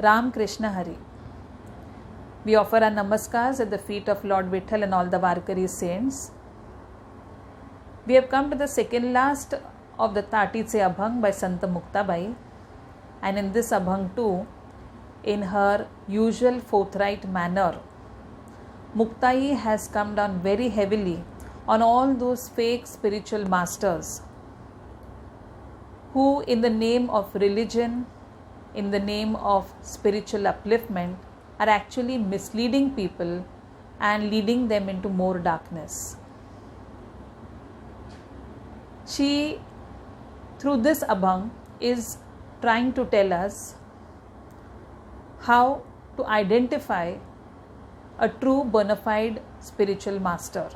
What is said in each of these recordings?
Ram Krishna Hari. We offer our namaskars at the feet of Lord Vitthal and all the Varkari saints. We have come to the second last of the Tatiche abhang by Sant Muktabai, and in this abhang too, in her usual forthright manner, Muktai has come down very heavily on all those fake spiritual masters who, in the name of religion, in the name of spiritual upliftment, are actually misleading people and leading them into more darkness. She, through this abhang, is trying to tell us how to identify a true bona fide spiritual master.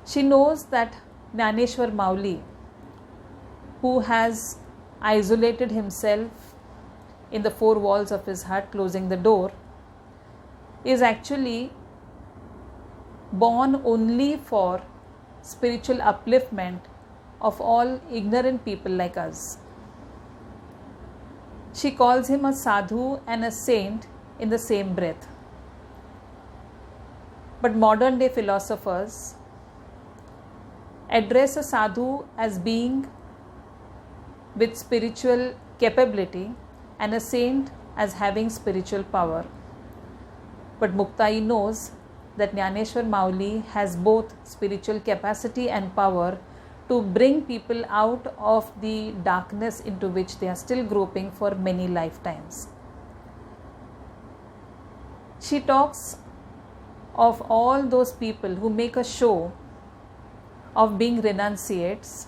She knows that Jnaneshwar Mauli, who has isolated himself in the four walls of his hut, closing the door, is actually born only for spiritual upliftment of all ignorant people like us. She calls him a sadhu and a saint in the same breath. But modern day philosophers address a sadhu as being with spiritual capability and a saint as having spiritual power. But Muktai knows that Jnaneshwar Mauli has both spiritual capacity and power to bring people out of the darkness into which they are still groping for many lifetimes. She talks of all those people who make a show of being renunciates,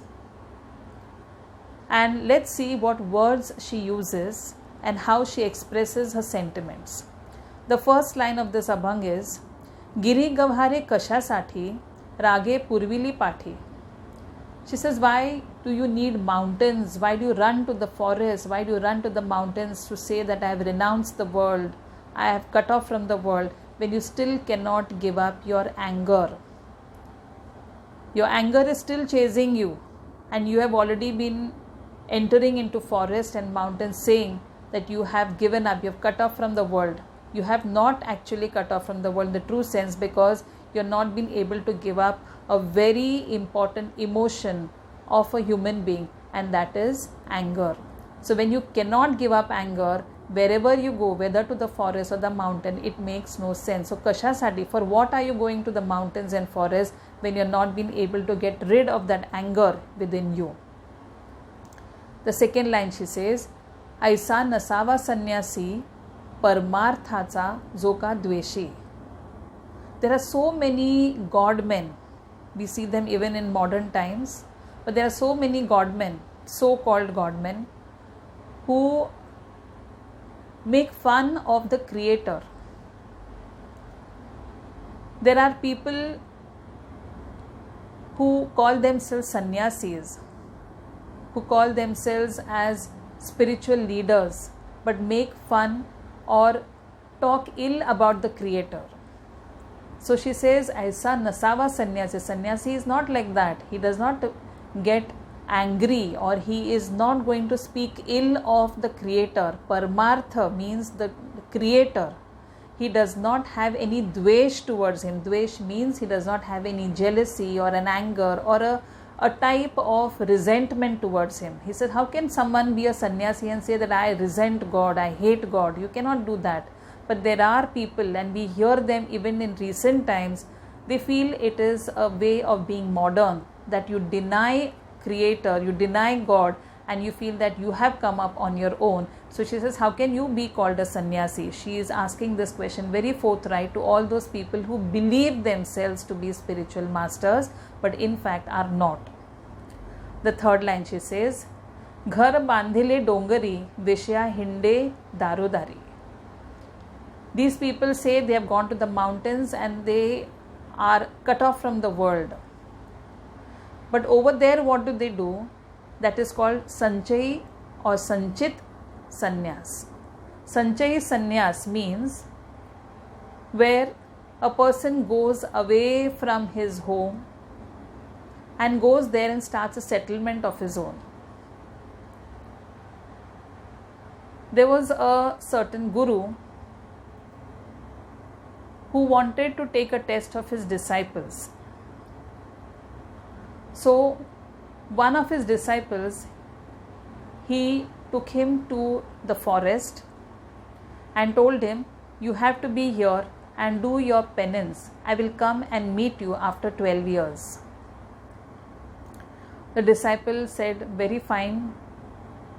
and let's see what words she uses and how she expresses her sentiments. The first line of this abhang is, Giri gavhare kashasathi, rage purvili pathi. She says, why do you need mountains? Why do you run to the forest? Why do you run to the mountains to say that I have renounced the world? I have cut off from the world, when you still cannot give up your anger. Your anger is still chasing you, and you have already been entering into forest and mountains saying that you have given up, you have cut off from the world. You have not actually cut off from the world in the true sense, because you have not been able to give up a very important emotion of a human being, and that is anger. So when you cannot give up anger, wherever you go, whether to the forest or the mountain, it makes no sense. So kashasati, for what are you going to the mountains and forests when you are not been able to get rid of that anger within you? The second line she says, Aisa nasawa sannyasi parmarthacha zoka dveshi. There are so many godmen. We see them even in modern times. But there are so many godmen, so-called godmen, who make fun of the Creator. There are people who call themselves sannyasis, who call themselves as spiritual leaders, but make fun or talk ill about the Creator. So she says, Aisa nasawa sannyasi. Sannyasi is not like that. He does not get angry, or he is not going to speak ill of the Creator. Paramartha means the Creator. He does not have any dvesh towards him. Dvesh means he does not have any jealousy or an anger or a type of resentment towards him. He said, how can someone be a sannyasi and say that I resent God, I hate God? You cannot do that. But there are people, and we hear them even in recent times, they feel it is a way of being modern, that you deny Creator, you deny God, and you feel that you have come up on your own. So she says, how can you be called a sannyasi? She is asking this question very forthright to all those people who believe themselves to be spiritual masters, but in fact are not. The third line she says, Ghar bandhile dongari vishya hinde darodari. These people say they have gone to the mountains and they are cut off from the world. But over there, what do? That is called Sanchai or Sanchit Sannyas. Sanchai Sannyas means where a person goes away from his home and goes there and starts a settlement of his own. There was a certain guru who wanted to take a test of his disciples. So one of his disciples, he took him to the forest and told him, you have to be here and do your penance. I will come and meet you after 12 years. The disciple said, very fine.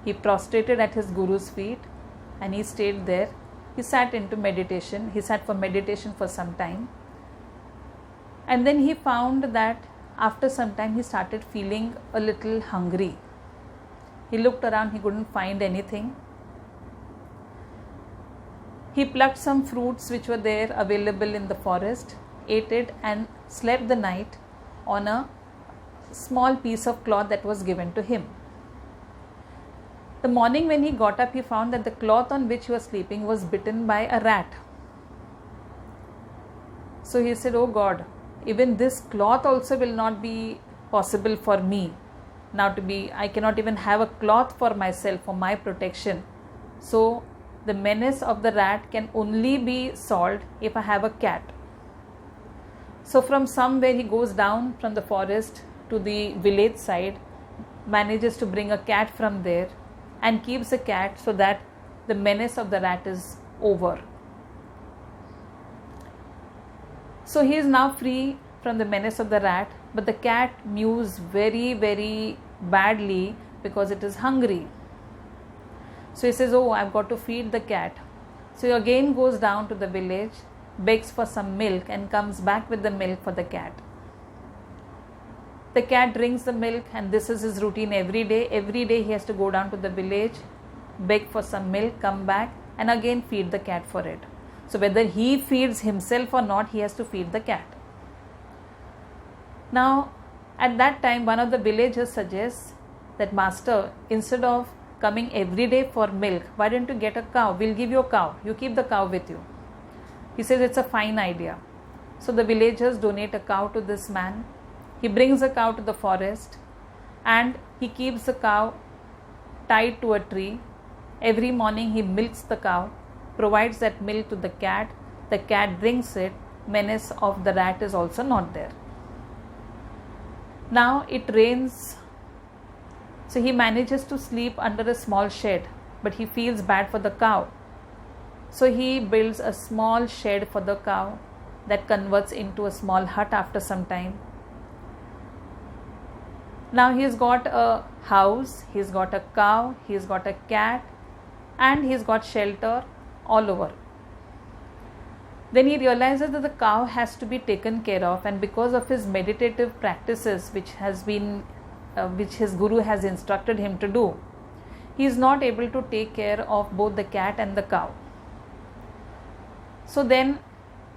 He prostrated at his guru's feet and he stayed there. He sat into meditation. He sat for meditation for some time. And then he found that after some time he started feeling a little hungry. He looked around, he couldn't find anything. He plucked some fruits which were there available in the forest, ate it and slept the night on a small piece of cloth that was given to him. The morning when he got up, he found that the cloth on which he was sleeping was bitten by a rat. So he said, oh God, even this cloth also will not be possible for me. Now I cannot even have a cloth for myself, for my protection. So the menace of the rat can only be solved if I have a cat. So from somewhere he goes down from the forest to the village side, manages to bring a cat from there and keeps a cat so that the menace of the rat is over. So he is now free from the menace of the rat, but the cat mews very, very badly because it is hungry. So he says, oh, I've got to feed the cat. So he again goes down to the village, begs for some milk and comes back with the milk for the cat. The cat drinks the milk and this is his routine every day. Every day he has to go down to the village, beg for some milk, come back and again feed the cat for it. So whether he feeds himself or not, he has to feed the cat. Now at that time one of the villagers suggests that, master, instead of coming every day for milk, why don't you get a cow? We'll give you a cow. You keep the cow with you. He says it's a fine idea. So the villagers donate a cow to this man. He brings a cow to the forest and he keeps the cow tied to a tree. Every morning he milks the cow, provides that milk to the cat. The cat drinks it. Menace of the rat is also not there. Now it rains. So he manages to sleep under a small shed, but he feels bad for the cow. So he builds a small shed for the cow that converts into a small hut after some time. Now he's got a house, he's got a cow, he's got a cat and he's got shelter all over. Then he realizes that the cow has to be taken care of, and because of his meditative practices which his guru has instructed him to do, he is not able to take care of both the cat and the cow. So then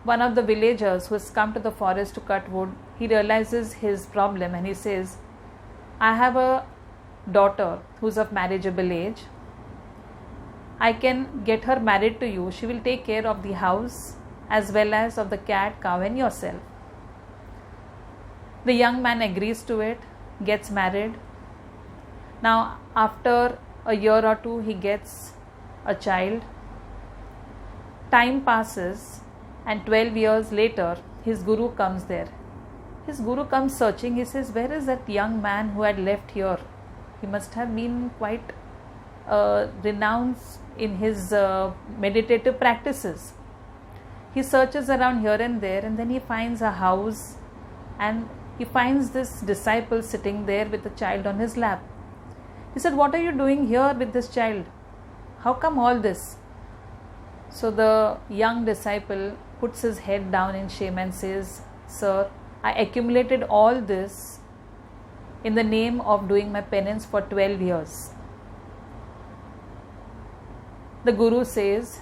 one of the villagers who has come to the forest to cut wood, he realizes his problem and he says, I have a daughter who's of marriageable age. I can get her married to you. She will take care of the house as well as of the cat, cow and yourself. The young man agrees to it, gets married. Now after a year or two he gets a child. Time passes and 12 years later his guru comes there. His guru comes searching. He says, where is that young man who had left here? He must have been quite renowned in his meditative practices. He searches around here and there and then he finds a house and he finds this disciple sitting there with a child on his lap. He said, what are you doing here with this child? How come all this? So the young disciple puts his head down in shame and says, sir, I accumulated all this in the name of doing my penance for 12 years. The Guru says,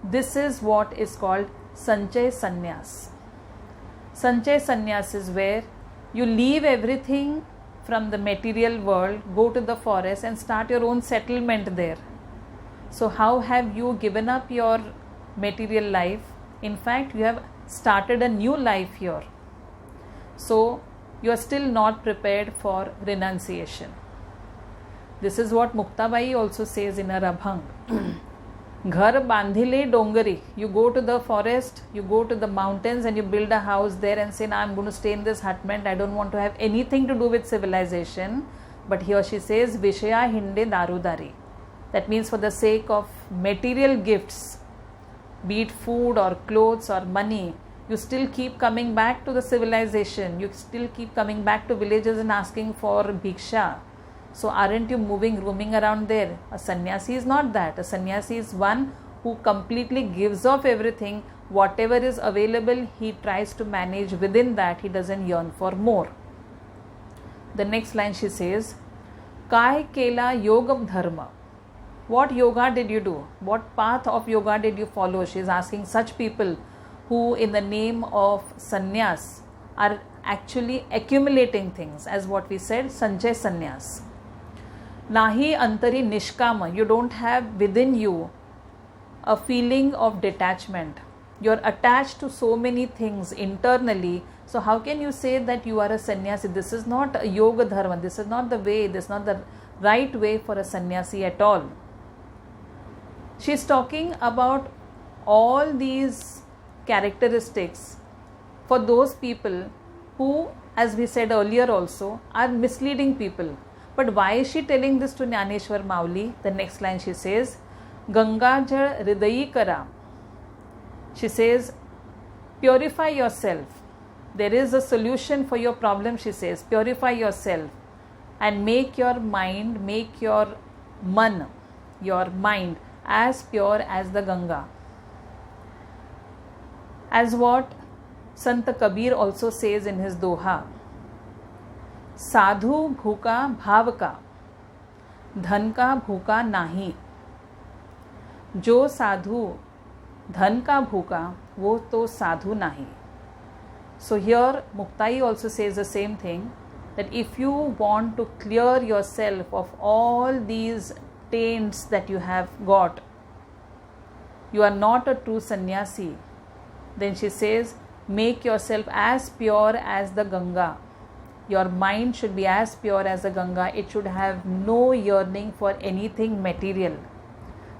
this is what is called Sanchay Sannyas. Sanchay Sannyas is where you leave everything from the material world, go to the forest and start your own settlement there. So how have you given up your material life? In fact, you have started a new life here. So you are still not prepared for renunciation. This is what Muktabai also says in her abhang. Ghar bandhile dongari. You go to the forest, you go to the mountains and you build a house there and say, "Now I'm going to stay in this hutment. I don't want to have anything to do with civilization." But here she says, Vijaya hinde darudari. That means for the sake of material gifts, be it food or clothes or money, you still keep coming back to the civilization. You still keep coming back to villages and asking for bhiksha. So aren't you roaming around there? A sannyasi is not that. A sannyasi is one who completely gives off everything. Whatever is available, he tries to manage within that. He doesn't yearn for more. The next line she says, Kai kela yogam dharma. What yoga did you do? What path of yoga did you follow? She is asking such people who in the name of sannyas are actually accumulating things, as what we said, Sanjay Sannyas. Nahi antari nishkama. You don't have within you a feeling of detachment. You're attached to so many things internally. So how can you say that you are a sannyasi? This is not a yoga dharma. This is not the way. This is not the right way for a sannyasi at all. She is talking about all these characteristics for those people who, as we said earlier also, are misleading people. But why is she telling this to Jnaneshwar Mauli? The next line she says, Ganga jal hridayi kara. She says, purify yourself. There is a solution for your problem, she says. Purify yourself and make your mind, make your man, your mind as pure as the Ganga. As what Sant Kabir also says in his Doha, Sadhu bhuka bhavka, dhan ka bhuka nahi. Jo sadhu dhan ka bhuka, wo to sadhu nahi. So here Muktai also says the same thing, that if you want to clear yourself of all these taints that you have got, you are not a true sannyasi. Then she says, make yourself as pure as the Ganga. Your mind should be as pure as the Ganga. It should have no yearning for anything material.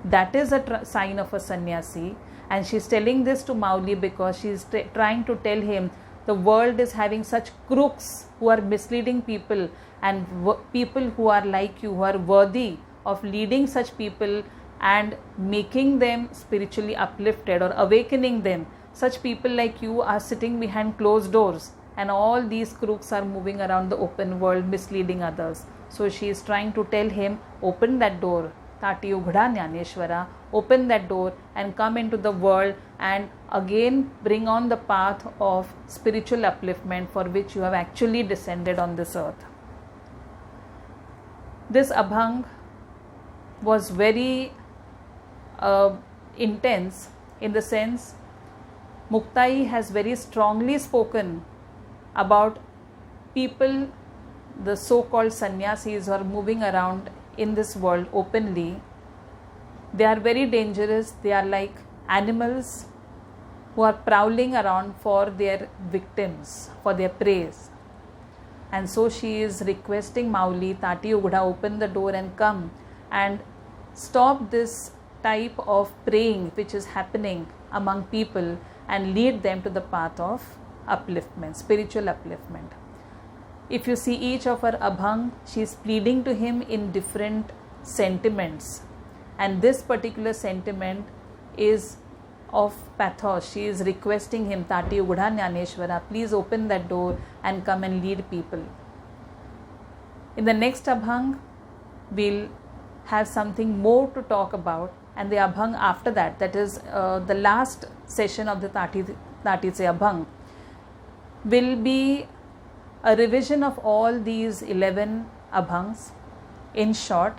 That is a sign of a sannyasi. And she is telling this to Mauli because she is trying to tell him the world is having such crooks who are misleading people, and people who are like you, who are worthy of leading such people and making them spiritually uplifted or awakening them. Such people like you are sitting behind closed doors, and all these crooks are moving around the open world misleading others. So she is trying to tell him, open that door, Tati Ughda Jnaneshwara, open that door and come into the world and again bring on the path of spiritual upliftment for which you have actually descended on this earth. This abhang was very intense, in the sense Muktai has very strongly spoken about people, the so-called sannyasis who are moving around in this world openly. They are very dangerous. They are like animals who are prowling around for their victims, for their prey. And so she is requesting Mauli, Tati Ughda, open the door and come and stop this type of praying which is happening among people and lead them to the path of upliftment, spiritual upliftment. If you see each of her abhang, she is pleading to him in different sentiments. And this particular sentiment is of pathos. She is requesting him, Tati Ughda Jnaneshwara, please open that door and come and lead people. In the next abhang, we'll have something more to talk about, and the abhang after that, that is the last session of the Tatiche abhang, will be a revision of all these 11 abhangs in short,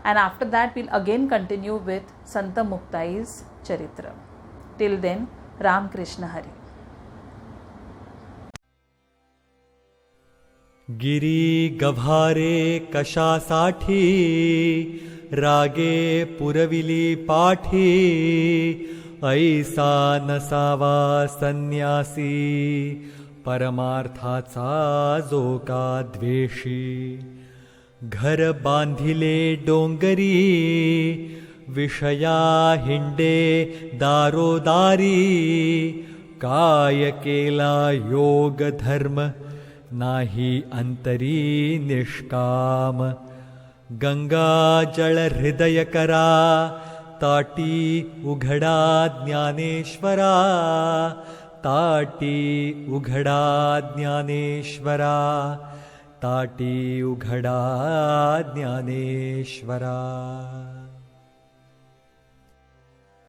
and after that we'll again continue with Santa Muktai's Charitra. Till then, Ram Krishna Hari. गिरी गभारे कशासाठी रागे पुरविली पाठी ऐसा नसावा संन्यासी परमार्थाचा जो का द्वेषी घर बांधिले डोंगरी, विषया हिंडे दारोदारी, काय केला योग धर्म, नाही अंतरी निष्काम. गंगा जळ हृदय करा, ताटी उघडा ज्ञानेश्वरा, ताटी उघडा ज्ञानेश्वरा, ताटी उघडा ज्ञानेश्वरा.